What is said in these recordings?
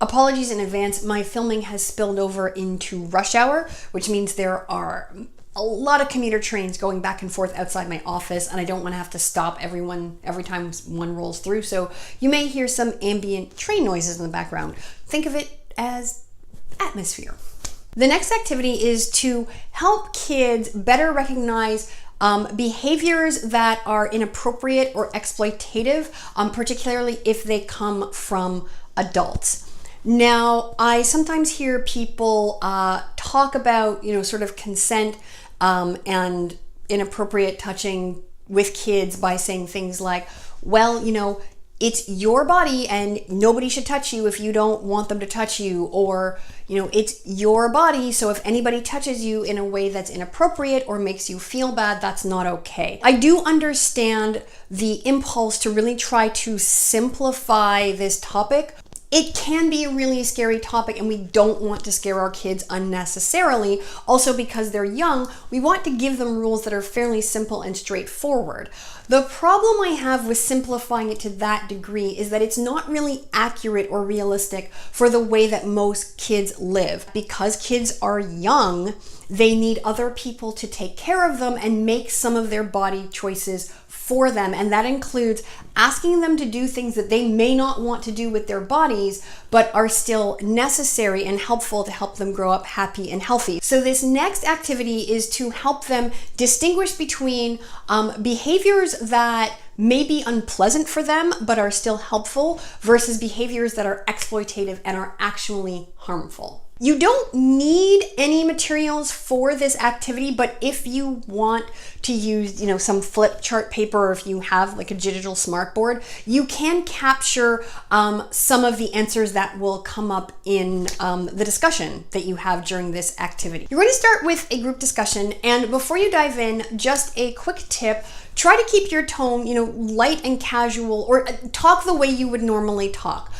Apologies in advance, my filming has spilled over into rush hour, which means there are a lot of commuter trains going back and forth outside my office, and I don't want to have to stop everyone every time one rolls through, so you may hear some ambient train noises in the background. Think of it as atmosphere. The next activity is to help kids better recognize behaviors that are inappropriate or exploitative, particularly if they come from adults. Now, I sometimes hear people talk about, sort of consent and inappropriate touching with kids by saying things like, well, it's your body and nobody should touch you if you don't want them to touch you, or, it's your body, so if anybody touches you in a way that's inappropriate or makes you feel bad, that's not okay. I do understand the impulse to really try to simplify this topic. It can be a really scary topic, and we don't want to scare our kids unnecessarily. Also, because they're young, we want to give them rules that are fairly simple and straightforward. The problem I have with simplifying it to that degree is that it's not really accurate or realistic for the way that most kids live. Because kids are young, they need other people to take care of them and make some of their body choices for them, and that includes asking them to do things that they may not want to do with their bodies, but are still necessary and helpful to help them grow up happy and healthy. So this next activity is to help them distinguish between behaviors that may be unpleasant for them but are still helpful versus behaviors that are exploitative and are actually harmful. You don't need any materials for this activity, but if you want to use, some flip chart paper, or if you have like a digital smartboard, you can capture some of the answers that will come up in the discussion that you have during this activity. You're going to start with a group discussion, and before you dive in, just a quick tip. Try to keep your tone, light and casual, or talk the way you would normally talk.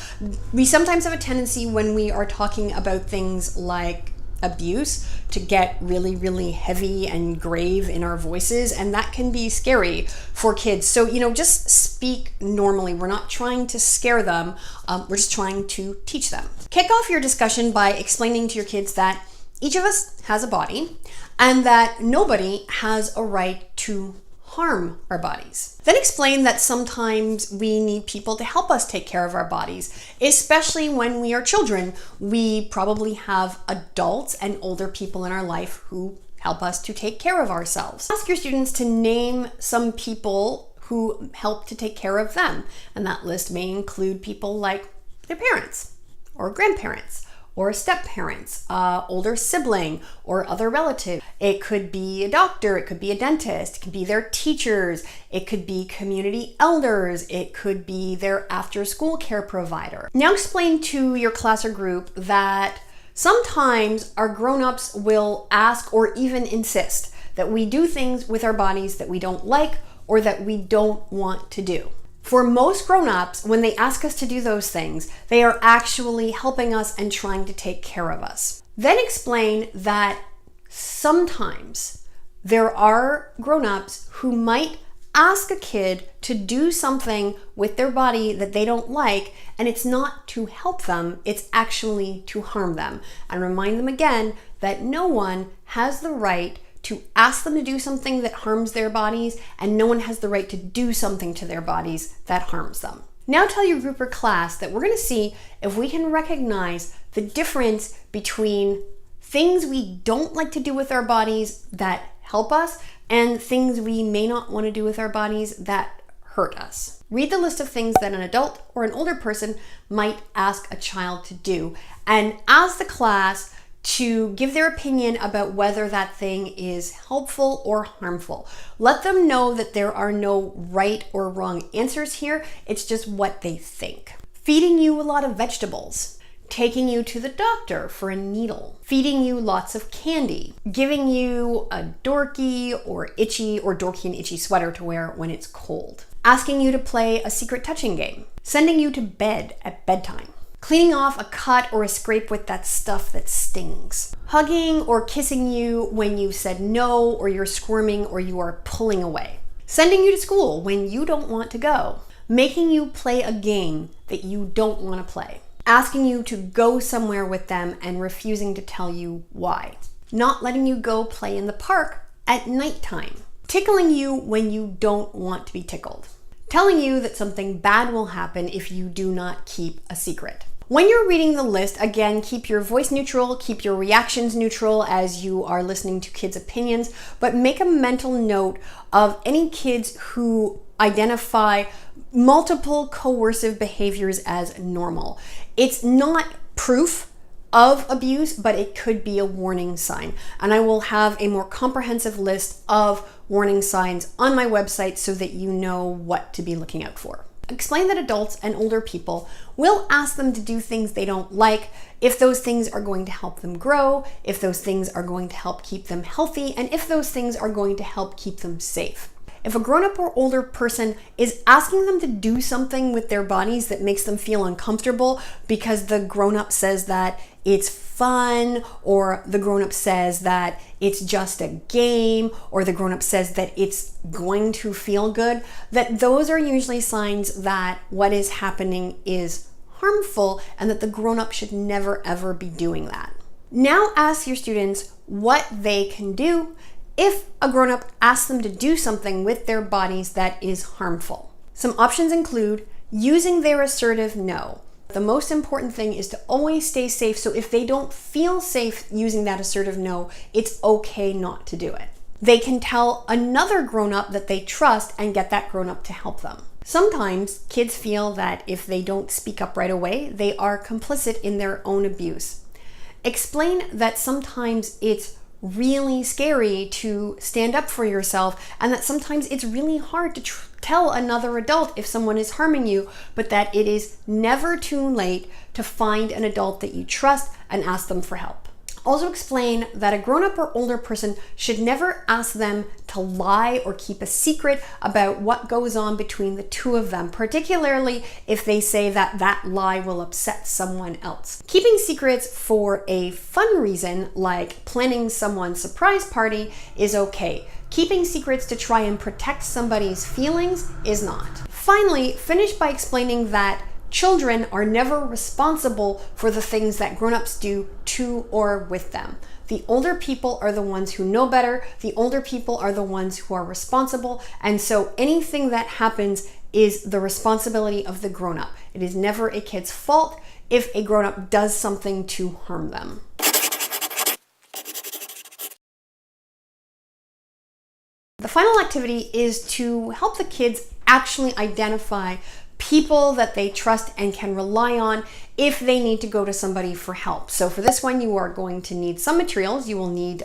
We sometimes have a tendency when we are talking about things like abuse to get really, really heavy and grave in our voices, and that can be scary for kids. So, just speak normally. We're not trying to scare them. We're just trying to teach them. Kick off your discussion by explaining to your kids that each of us has a body and that nobody has a right to harm our bodies. Then explain that sometimes we need people to help us take care of our bodies, especially when we are children. We probably have adults and older people in our life who help us to take care of ourselves. Ask your students to name some people who help to take care of them, and that list may include people like their parents or grandparents or step-parents, older sibling, or other relative. It could be a doctor, it could be a dentist, it could be their teachers, it could be community elders, it could be their after-school care provider. Now explain to your class or group that sometimes our grown-ups will ask or even insist that we do things with our bodies that we don't like or that we don't want to do. For most grown-ups, when they ask us to do those things, they are actually helping us and trying to take care of us. Then explain that sometimes there are grown-ups who might ask a kid to do something with their body that they don't like, and it's not to help them, it's actually to harm them. And remind them again that no one has the right to ask them to do something that harms their bodies, and no one has the right to do something to their bodies that harms them. Now tell your group or class that we're going to see if we can recognize the difference between things we don't like to do with our bodies that help us and things we may not want to do with our bodies that hurt us. Read the list of things that an adult or an older person might ask a child to do, and ask the class to give their opinion about whether that thing is helpful or harmful. Let them know that there are no right or wrong answers here. It's just what they think. Feeding you a lot of vegetables, taking you to the doctor for a needle, feeding you lots of candy, giving you a dorky or itchy or dorky and itchy sweater to wear when it's cold, asking you to play a secret touching game, sending you to bed at bedtime, cleaning off a cut or a scrape with that stuff that stings, hugging or kissing you when you said no or you're squirming or you are pulling away, sending you to school when you don't want to go, making you play a game that you don't want to play, asking you to go somewhere with them and refusing to tell you why. Not letting you go play in the park at nighttime. Tickling you when you don't want to be tickled. Telling you that something bad will happen if you do not keep a secret. When you're reading the list, again, keep your voice neutral, keep your reactions neutral as you are listening to kids' opinions, but make a mental note of any kids who identify multiple coercive behaviors as normal. It's not proof of abuse, but it could be a warning sign. And I will have a more comprehensive list of warning signs on my website so that you know what to be looking out for. Explain that adults and older people will ask them to do things they don't like if those things are going to help them grow, if those things are going to help keep them healthy, and if those things are going to help keep them safe. If a grown-up or older person is asking them to do something with their bodies that makes them feel uncomfortable because the grown-up says that it's fun, or the grown-up says that it's just a game, or the grown-up says that it's going to feel good, that those are usually signs that what is happening is harmful and that the grown-up should never ever be doing that. Now ask your students what they can do if a grown-up asks them to do something with their bodies that is harmful. Some options include using their assertive no. The most important thing is to always stay safe, so if they don't feel safe using that assertive no, it's okay not to do it. They can tell another grown-up that they trust and get that grown-up to help them. Sometimes kids feel that if they don't speak up right away, they are complicit in their own abuse. Explain that sometimes it's really scary to stand up for yourself, and that sometimes it's really hard to tell another adult if someone is harming you, but that it is never too late to find an adult that you trust and ask them for help. Also explain that a grown-up or older person should never ask them to lie or keep a secret about what goes on between the two of them, particularly if they say that that lie will upset someone else. Keeping secrets for a fun reason, like planning someone's surprise party, is okay. Keeping secrets to try and protect somebody's feelings is not. Finally, finish by explaining that children are never responsible for the things that grown-ups do to or with them. The older people are the ones who know better. The older people are the ones who are responsible. And so anything that happens is the responsibility of the grown-up. It is never a kid's fault if a grown-up does something to harm them. The final activity is to help the kids actually identify people that they trust and can rely on if they need to go to somebody for help. So for this one, you are going to need some materials. You will need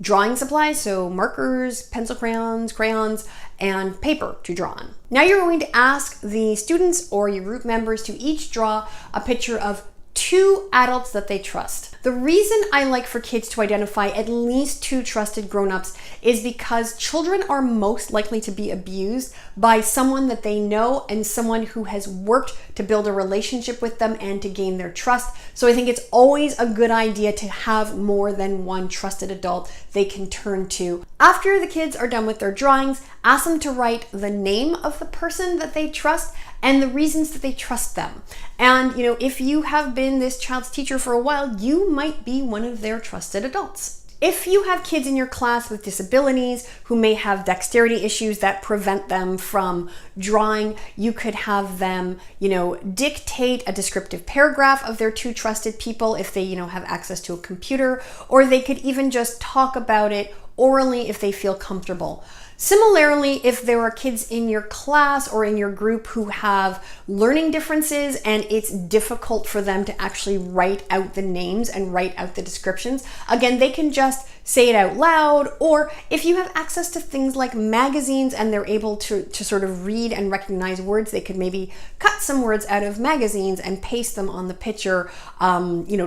drawing supplies, so markers, pencil crayons, and paper to draw on. Now you're going to ask the students or your group members to each draw a picture of 2 adults that they trust. The reason I like for kids to identify at least 2 trusted grown-ups is because children are most likely to be abused by someone that they know and someone who has worked to build a relationship with them and to gain their trust. So I think it's always a good idea to have more than one trusted adult they can turn to. After the kids are done with their drawings, ask them to write the name of the person that they trust and the reasons that they trust them. And if you have been this child's teacher for a while, you might be one of their trusted adults. If you have kids in your class with disabilities who may have dexterity issues that prevent them from drawing, you could have them, dictate a descriptive paragraph of their 2 trusted people if they, have access to a computer, or they could even just talk about it orally if they feel comfortable. Similarly, if there are kids in your class or in your group who have learning differences and it's difficult for them to actually write out the names and write out the descriptions, again, they can just say it out loud. Or if you have access to things like magazines and they're able to sort of read and recognize words, they could maybe cut some words out of magazines and paste them on the picture,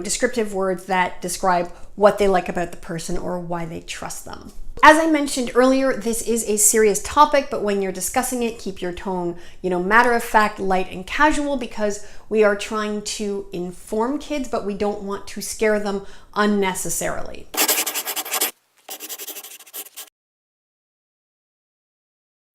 descriptive words that describe what they like about the person or why they trust them. As I mentioned earlier, this is a serious topic, but when you're discussing it, keep your tone, matter of fact, light and casual, because we are trying to inform kids, but we don't want to scare them unnecessarily.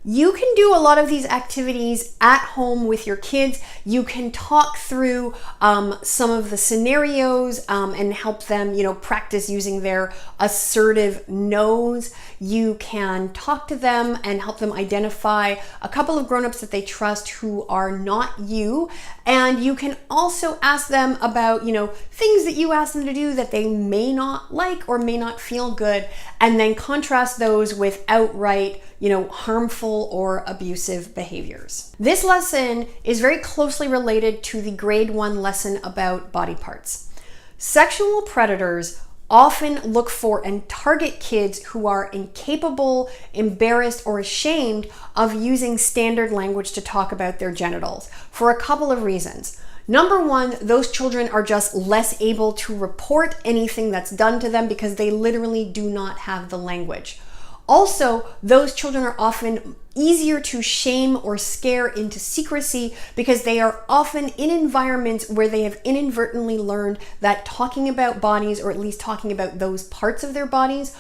You can do a lot of these activities at home with your kids. You can talk through some of the scenarios and help them, practice using their assertive no's. You can talk to them and help them identify a couple of grown-ups that they trust who are not you. And you can also ask them about, things that you ask them to do that they may not like or may not feel good, and then contrast those with outright, harmful or abusive behaviors. This lesson is very closely related to the grade 1 lesson about body parts. Sexual predators often look for and target kids who are incapable, embarrassed, or ashamed of using standard language to talk about their genitals for a couple of reasons. Number one, those children are just less able to report anything that's done to them because they literally do not have the language. Also, those children are often easier to shame or scare into secrecy because they are often in environments where they have inadvertently learned that talking about bodies, or at least talking about those parts of their bodies,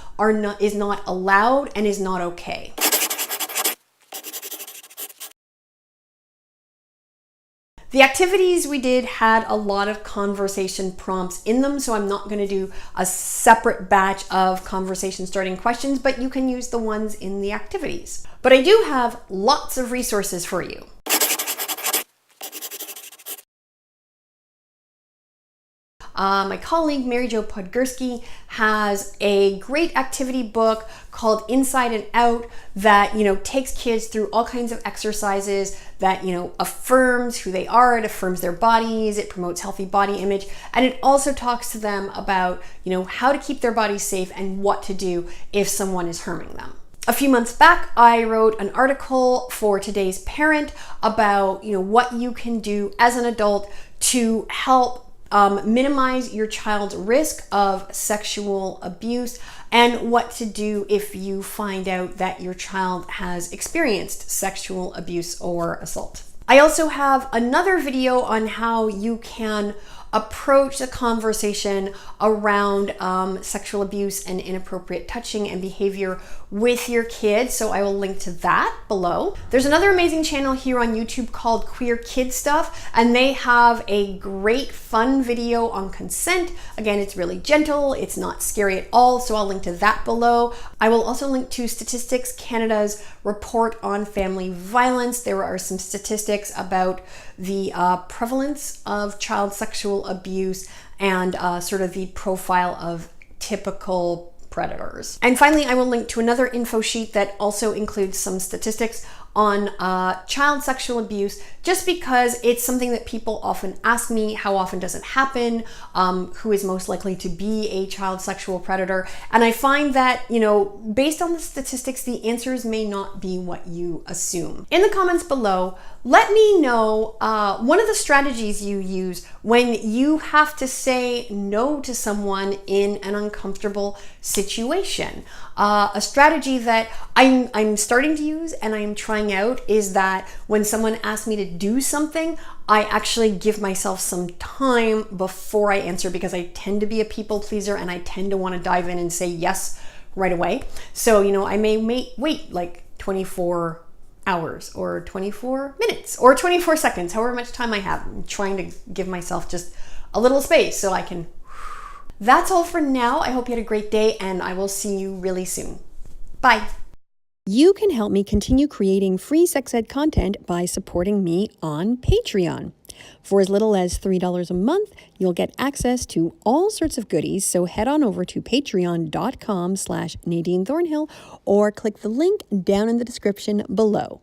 is not allowed and is not okay. The activities we did had a lot of conversation prompts in them, so I'm not going to do a separate batch of conversation starting questions, but you can use the ones in the activities. But I do have lots of resources for you. My colleague, Mary Jo Podgorski, has a great activity book called Inside and Out that, takes kids through all kinds of exercises that, affirms who they are, it affirms their bodies, it promotes healthy body image, and it also talks to them about, how to keep their bodies safe and what to do if someone is harming them. A few months back, I wrote an article for Today's Parent about, what you can do as an adult to help minimize your child's risk of sexual abuse, and what to do if you find out that your child has experienced sexual abuse or assault. I also have another video on how you can approach the conversation around sexual abuse and inappropriate touching and behavior with your kids, so I will link to that below. There's another amazing channel here on YouTube called Queer Kid Stuff, and they have a great fun video on consent. Again, it's really gentle, it's not scary at all, so I'll link to that below. I will also link to Statistics Canada's report on family violence. There are some statistics about the prevalence of child sexual abuse and sort of the profile of typical predators. And finally, I will link to another info sheet that also includes some statistics on child sexual abuse, just because it's something that people often ask me, how often does it happen? Who is most likely to be a child sexual predator? And I find that, based on the statistics, the answers may not be what you assume. In the comments below, let me know one of the strategies you use when you have to say no to someone in an uncomfortable situation. A strategy that I'm starting to use and I'm trying out is that when someone asks me to do something, I actually give myself some time before I answer, because I tend to be a people pleaser and I tend to want to dive in and say yes right away. So, I may wait like 24 hours or 24 minutes or 24 seconds, however much time I have. I'm trying to give myself just a little space so I can. That's all for now. I hope you had a great day, and I will see you really soon. Bye. You can help me continue creating free sex ed content by supporting me on Patreon. For as little as $3 a month, you'll get access to all sorts of goodies, so head on over to patreon.com/Nadine Thornhill or click the link down in the description below.